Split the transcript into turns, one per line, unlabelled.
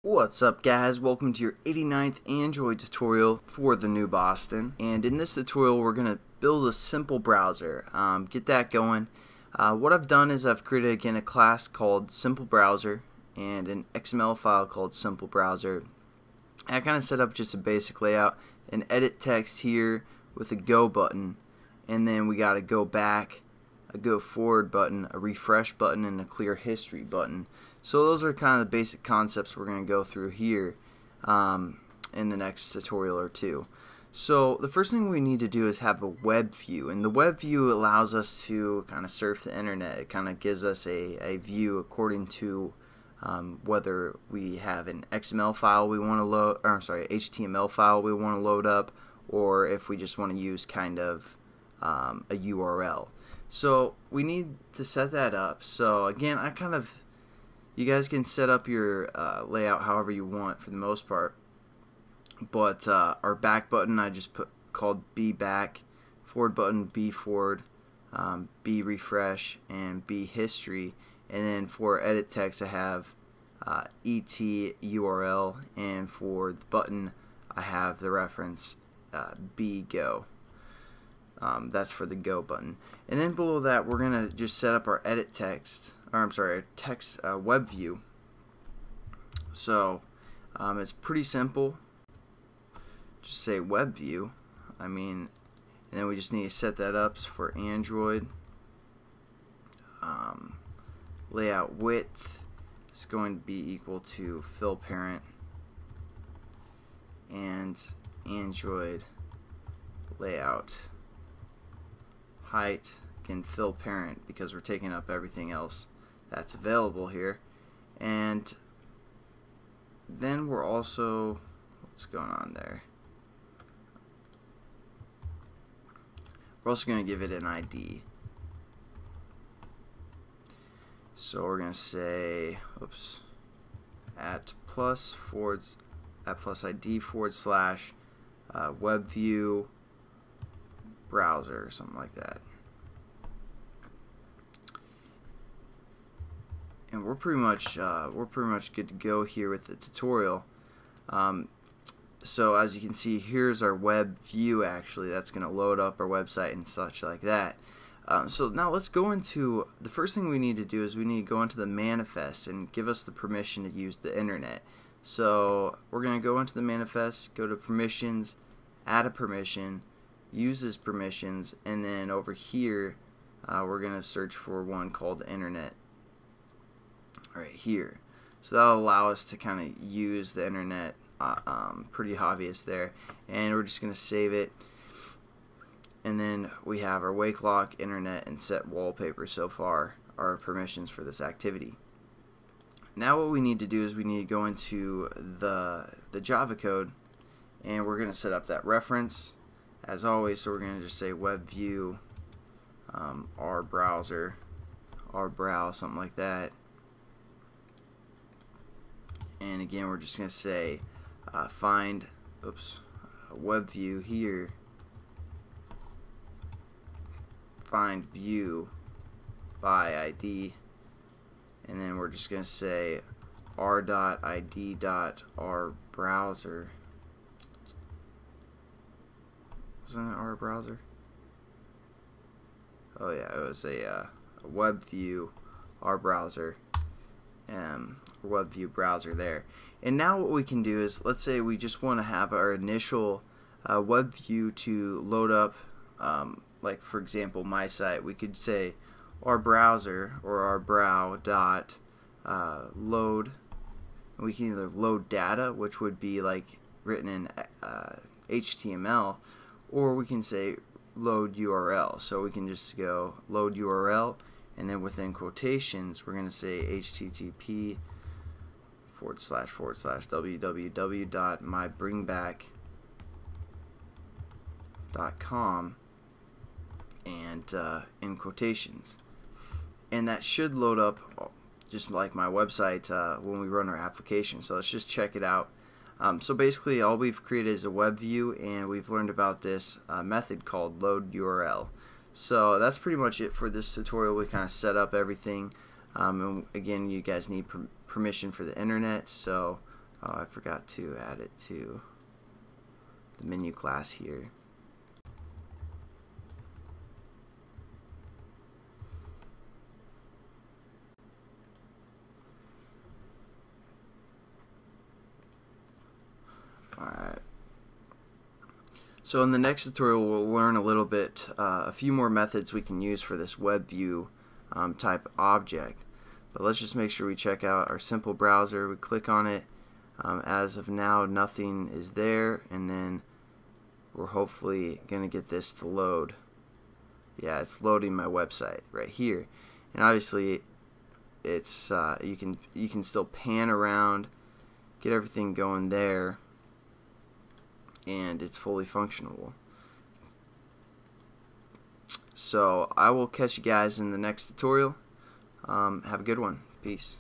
What's up guys, welcome to your 89th Android tutorial for the new Boston, and in this tutorial we're going to build a simple browser, get that going. What I've done is I've created again a class called Simple Browser and an XML file called Simple Browser. I kind of set up just a basic layout, an edit text here with a go button, and then we got a go back, a go forward button, a refresh button, and a clear history button. So those are kind of the basic concepts we're going to go through here in the next tutorial or two. So the first thing we need to do is have a web view, and the web view allows us to kind of surf the internet. It kind of gives us a view according to whether we have an XML file we want to load, or I'm sorry, HTML file we want to load up, or if we just want to use kind of a URL. So we need to set that up. So again, you guys can set up your layout however you want for the most part, but our back button I just called B back, forward button B forward, B refresh, and B history, and then for edit text I have ET URL, and for the button I have the reference B go. That's for the go button. And then below that we're gonna just set up our edit text, or I'm sorry, text web view. So it's pretty simple. Just say web view. And then we just need to set that up for Android. Layout width is going to be equal to fill parent, and Android layout height, again fill parent because we're taking up everything else that's available here. And then we're also, what's going on there, we're also going to give it an ID. So we're going to say at plus ID forward slash web view browser or something like that. And we're pretty much good to go here with the tutorial. So as you can see, here's our web view. Actually, that's going to load up our website and such like that. So now let's go into the first thing we need to do is we need to go into the manifest and give us the permission to use the internet. So we're going to go into the manifest, go to permissions, add a permission, uses permissions, and then over here we're going to search for one called internet right here. So that'll allow us to kind of use the internet, pretty obvious there, and we're just going to save it. And then we have our wake lock, internet, and set wallpaper so far are permissions for this activity. Now what we need to do is we need to go into the Java code, and we're going to set up that reference as always. So we're going to just say web view our browser, our browse, something like that. And again we're just going to say find web view here, find view by ID, and then we're just going to say r.id.our browser. Wasn't it our browser? Oh yeah, it was a web view our browser, web view browser there. And now what we can do is, let's say we just want to have our initial web view to load up, like for example my site. We could say our browser or our brow dot load. We can either load data, which would be like written in HTML, or we can say load URL. So we can just go load URL, and then within quotations we're going to say http://www.mybringback.com, and in quotations. And that should load up just like my website when we run our application. So let's just check it out. So basically all we've created is a web view, and we've learned about this method called load URL. So that's pretty much it for this tutorial. We kind of set up everything, and again you guys need permission for the internet, so Oh, I forgot to add it to the menu class here. Alright. So in the next tutorial we'll learn a little bit, a few more methods we can use for this WebView type object. But let's just make sure we check out our simple browser. We click on it. As of now, nothing is there, and then we're hopefully going to get this to load. Yeah, it's loading my website right here, and obviously it's you can still pan around, get everything going there, and it's fully functional. So I will catch you guys in the next tutorial. Have a good one. Peace.